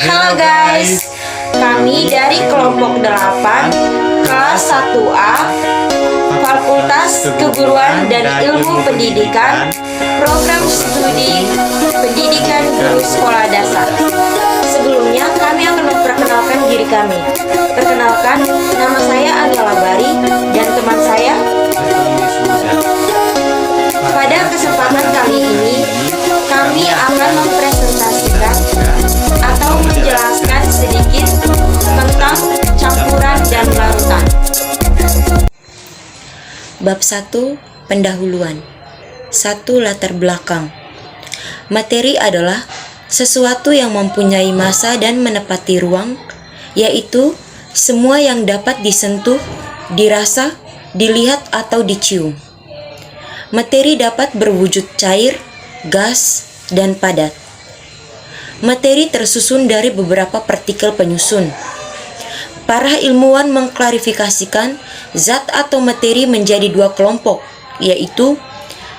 Halo guys, kami dari kelompok 8 kelas 1A Fakultas Keguruan dan Ilmu Pendidikan Program Studi Pendidikan Guru Sekolah Dasar. Sebelumnya kami akan memperkenalkan diri kami. Perkenalkan, nama saya Angela Bari dan teman saya. Pada kesempatan kali ini kami akan mempresentasikan atau menjelaskan sedikit tentang campuran dan larutan. Bab 1. Pendahuluan. 1. Latar belakang. Materi adalah sesuatu yang mempunyai massa dan menepati ruang, yaitu semua yang dapat disentuh, dirasa, dilihat atau dicium. Materi dapat berwujud cair, gas, dan padat. Materi tersusun dari beberapa partikel penyusun. Para ilmuwan mengklarifikasikan zat atau materi menjadi dua kelompok, yaitu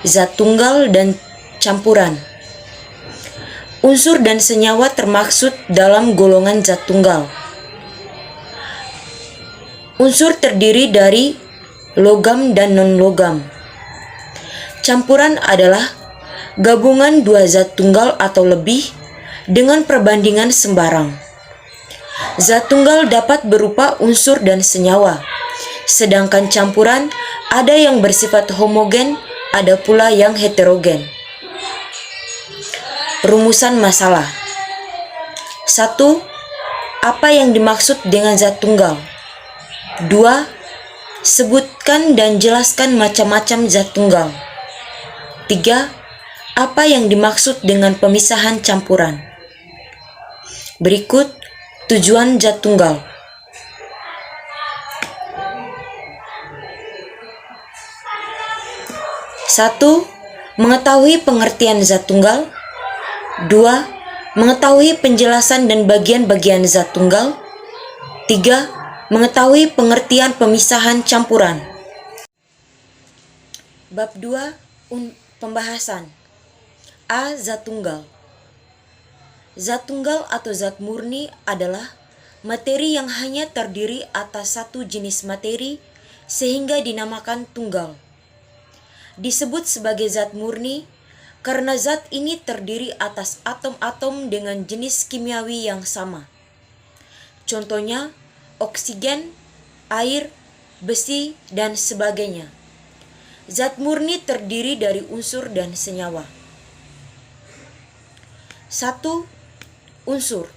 zat tunggal dan campuran. Unsur dan senyawa termaksud dalam golongan zat tunggal. Unsur terdiri dari logam dan non-logam. Campuran adalah gabungan dua zat tunggal atau lebih dengan perbandingan sembarang. Zat tunggal dapat berupa unsur dan senyawa, sedangkan campuran ada yang bersifat homogen, ada pula yang heterogen. Rumusan masalah. 1. Apa yang dimaksud dengan zat tunggal? 2. Sebutkan dan jelaskan macam-macam zat tunggal. 3. Apa yang dimaksud dengan pemisahan campuran? Berikut tujuan zat tunggal. 1. Mengetahui pengertian zat tunggal. 2. Mengetahui penjelasan dan bagian-bagian zat tunggal. 3. Mengetahui pengertian pemisahan campuran. Bab 2. Pembahasan. A. Zat tunggal. Zat tunggal atau zat murni adalah materi yang hanya terdiri atas satu jenis materi sehingga dinamakan tunggal. Disebut sebagai zat murni karena zat ini terdiri atas atom-atom dengan jenis kimiawi yang sama. Contohnya oksigen, air, besi, dan sebagainya. Zat murni terdiri dari unsur dan senyawa. 1. Unsur.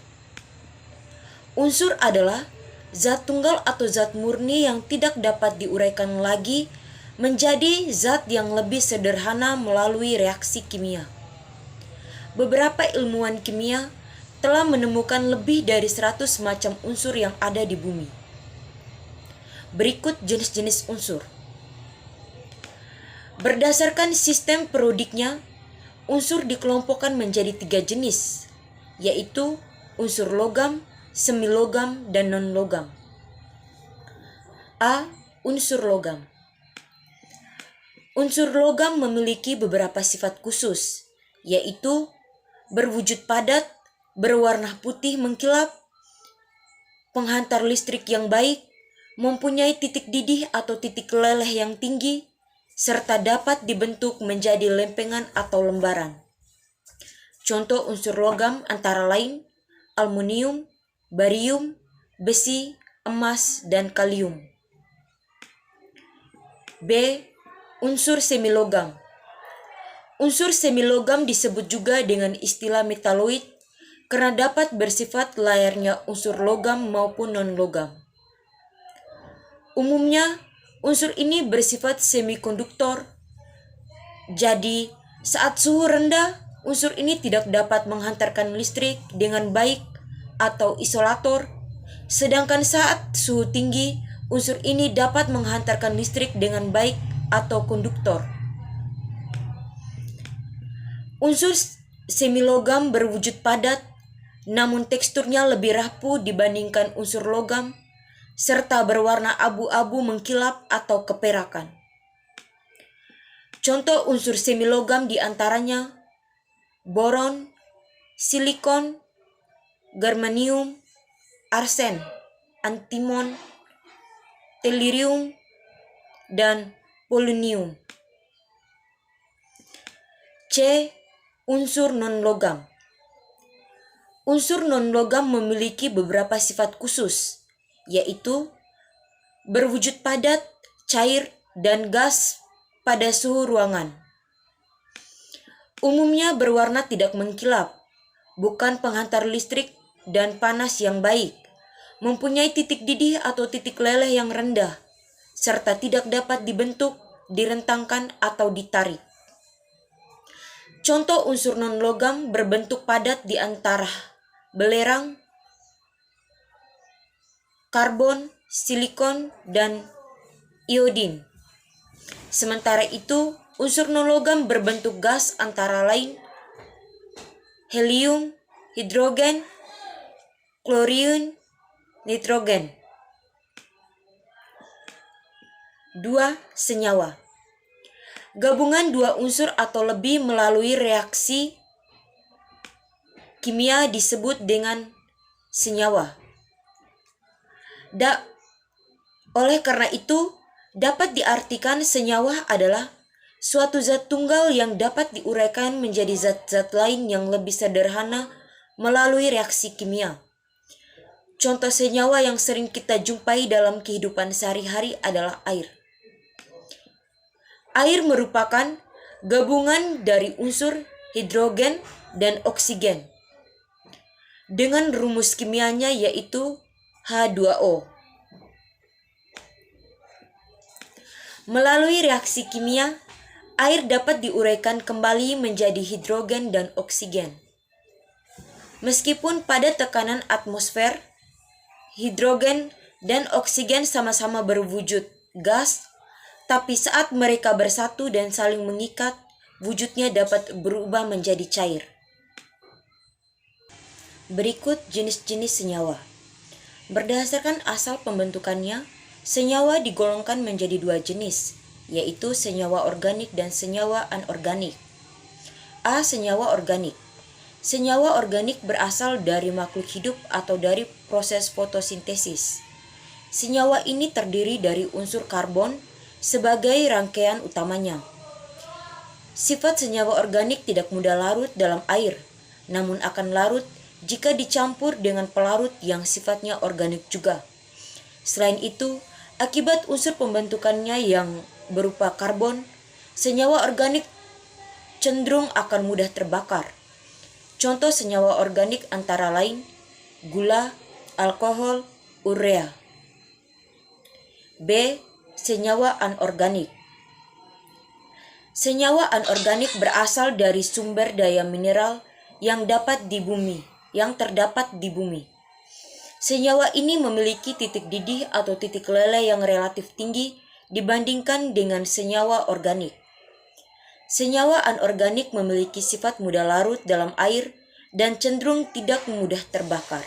Unsur adalah zat tunggal atau zat murni yang tidak dapat diuraikan lagi menjadi zat yang lebih sederhana melalui reaksi kimia. Beberapa ilmuwan kimia telah menemukan lebih dari 100 macam unsur yang ada di bumi. Berikut jenis-jenis unsur. Berdasarkan sistem periodiknya, unsur dikelompokkan menjadi 3 jenis, yaitu unsur logam, semilogam, dan non-logam. A. Unsur logam. Unsur logam memiliki beberapa sifat khusus, yaitu berwujud padat, berwarna putih mengkilap, penghantar listrik yang baik, mempunyai titik didih atau titik leleh yang tinggi, serta dapat dibentuk menjadi lempengan atau lembaran. Contoh unsur logam antara lain aluminium, barium, besi, emas, dan kalium. B. Unsur semilogam. Unsur semilogam disebut juga dengan istilah metaloid karena dapat bersifat layaknya unsur logam maupun non-logam. Umumnya, unsur ini bersifat semikonduktor. Jadi, saat suhu rendah, unsur ini tidak dapat menghantarkan listrik dengan baik atau isolator, sedangkan saat suhu tinggi, unsur ini dapat menghantarkan listrik dengan baik atau konduktor. Unsur semilogam berwujud padat, namun teksturnya lebih rapuh dibandingkan unsur logam, serta berwarna abu-abu mengkilap atau keperakan. Contoh unsur semilogam diantaranya boron, silikon, germanium, arsen, antimon, tellurium, dan polonium. C. Unsur non-logam. Unsur non-logam memiliki beberapa sifat khusus, yaitu berwujud padat, cair, dan gas pada suhu ruangan. Umumnya berwarna tidak mengkilap, bukan penghantar listrik, dan panas yang baik, mempunyai titik didih atau titik leleh yang rendah, serta tidak dapat dibentuk, direntangkan, atau ditarik. Contoh unsur non-logam berbentuk padat di antara belerang, karbon, silikon, dan iodin. Sementara itu, unsur non-logam berbentuk gas antara lain helium, hidrogen, klorine, nitrogen. 2. Senyawa. Gabungan dua unsur atau lebih melalui reaksi kimia disebut dengan senyawa. Oleh karena itu, dapat diartikan senyawa adalah suatu zat tunggal yang dapat diuraikan menjadi zat-zat lain yang lebih sederhana melalui reaksi kimia. Contoh senyawa yang sering kita jumpai dalam kehidupan sehari-hari adalah air. Air merupakan gabungan dari unsur hidrogen dan oksigen dengan rumus kimianya yaitu H2O. Melalui reaksi kimia, air dapat diuraikan kembali menjadi hidrogen dan oksigen. Meskipun pada tekanan atmosfer, hidrogen dan oksigen sama-sama berwujud gas, tapi saat mereka bersatu dan saling mengikat, wujudnya dapat berubah menjadi cair. Berikut jenis-jenis senyawa. Berdasarkan asal pembentukannya, senyawa digolongkan menjadi dua jenis, yaitu senyawa organik dan senyawa anorganik. A. Senyawa organik. Senyawa organik berasal dari makhluk hidup atau dari proses fotosintesis. Senyawa ini terdiri dari unsur karbon sebagai rangkaian utamanya. Sifat senyawa organik tidak mudah larut dalam air, namun akan larut jika dicampur dengan pelarut yang sifatnya organik juga. Selain itu, akibat unsur pembentukannya yang berupa karbon, senyawa organik cenderung akan mudah terbakar. Contoh senyawa organik antara lain gula, alkohol, urea. B. Senyawa anorganik. Senyawa anorganik berasal dari sumber daya mineral yang terdapat di bumi. Senyawa ini memiliki titik didih atau titik leleh yang relatif tinggi dibandingkan dengan senyawa organik. Senyawa anorganik memiliki sifat mudah larut dalam air dan cenderung tidak mudah terbakar.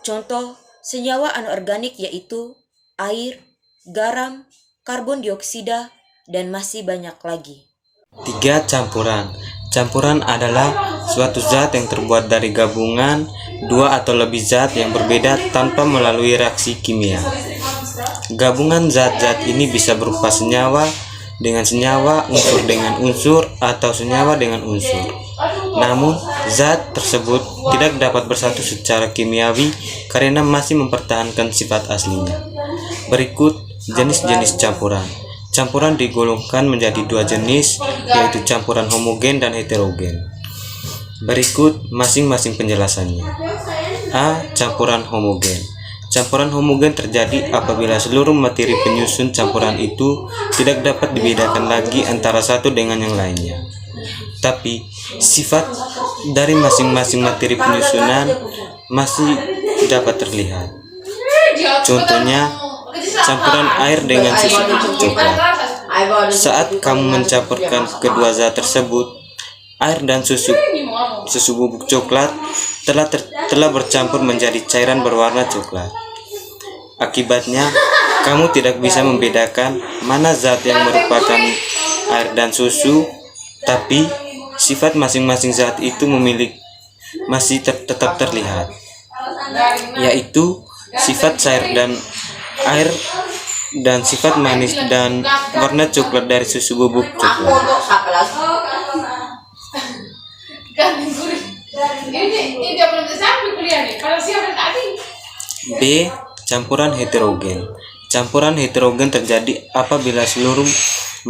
Contoh senyawa anorganik yaitu air, garam, karbon dioksida, dan masih banyak lagi. 3. Campuran. Campuran adalah suatu zat yang terbuat dari gabungan dua atau lebih zat yang berbeda tanpa melalui reaksi kimia. Gabungan zat-zat ini bisa berupa senyawa dengan senyawa, unsur dengan unsur, atau senyawa dengan unsur. Namun, zat tersebut tidak dapat bersatu secara kimiawi karena masih mempertahankan sifat aslinya. Berikut jenis-jenis campuran. Campuran digolongkan menjadi dua jenis, yaitu campuran homogen dan heterogen. Berikut masing-masing penjelasannya. A. Campuran homogen. Campuran homogen terjadi apabila seluruh materi penyusun campuran itu tidak dapat dibedakan lagi antara satu dengan yang lainnya. Tapi, sifat dari masing-masing materi penyusunan masih dapat terlihat. Contohnya, campuran air dengan susu bubuk coklat. Saat kamu mencampurkan kedua zat tersebut, air dan susu bubuk coklat telah bercampur menjadi cairan berwarna coklat. Akibatnya, kamu tidak bisa membedakan mana zat yang merupakan air dan susu, tapi sifat masing-masing zat itu masih tetap terlihat, yaitu sifat cair dan air dan sifat manis dan warna coklat dari susu bubuk coklat. B. Campuran heterogen. Campuran heterogen terjadi apabila seluruh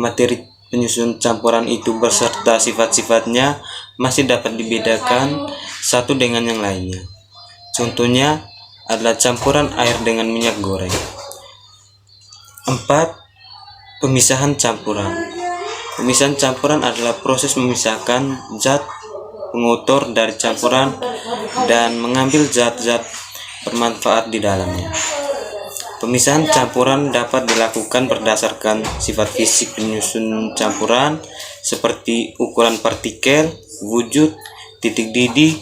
materi penyusun campuran itu beserta sifat-sifatnya masih dapat dibedakan satu dengan yang lainnya. Contohnya adalah campuran air dengan minyak goreng. 4. Pemisahan campuran. Pemisahan campuran adalah proses memisahkan zat pengotor dari campuran dan mengambil zat-zat bermanfaat di dalamnya. Pemisahan campuran dapat dilakukan berdasarkan sifat fisik penyusun campuran seperti ukuran partikel, wujud, titik didih,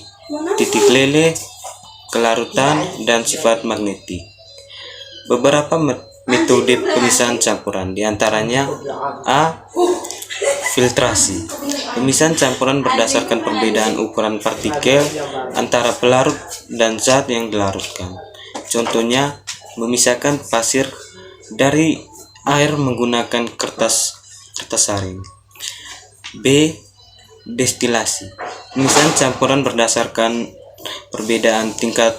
titik leleh, kelarutan, dan sifat magnetik. Beberapa metode pemisahan campuran diantaranya A. Filtrasi. Pemisahan campuran berdasarkan perbedaan ukuran partikel antara pelarut dan zat yang dilarutkan. Contohnya, memisahkan pasir dari air menggunakan kertas saring. B. Destilasi. Pemisahan campuran berdasarkan perbedaan tingkat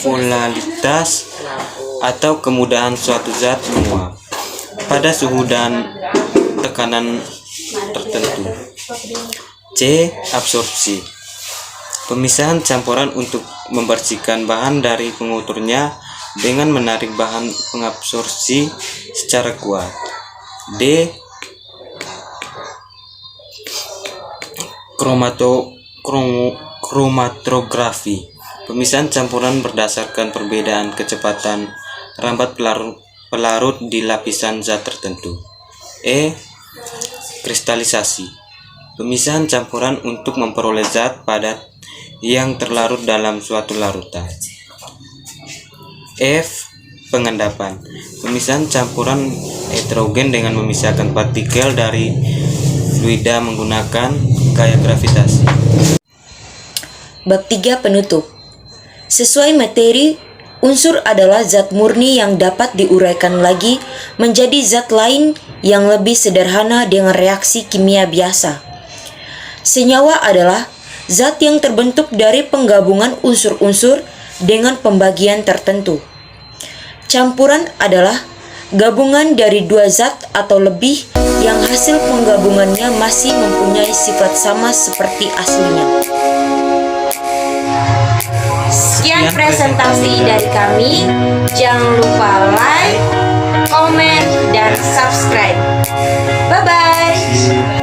volatilitas atau kemudahan suatu zat menguap pada suhu dan tekanan tertentu. C. Absorpsi. Pemisahan campuran untuk membersihkan bahan dari pengotornya dengan menarik bahan pengabsorpsi secara kuat. D. Kromatografi. Pemisahan campuran berdasarkan perbedaan kecepatan rambat pelarut di lapisan zat tertentu. E. Kristalisasi. Pemisahan campuran untuk memperoleh zat padat yang terlarut dalam suatu larutan. F. Pengendapan. Pemisahan campuran heterogen dengan memisahkan partikel dari fluida menggunakan gaya gravitasi. Bab 3 penutup. Sesuai materi, unsur adalah zat murni yang dapat diuraikan lagi menjadi zat lain yang lebih sederhana dengan reaksi kimia biasa. Senyawa adalah zat yang terbentuk dari penggabungan unsur-unsur dengan pembagian tertentu. Campuran adalah gabungan dari dua zat atau lebih yang hasil penggabungannya masih mempunyai sifat sama seperti aslinya. Sekian presentasi dari kami. Jangan lupa like, komen, dan subscribe. Bye-bye.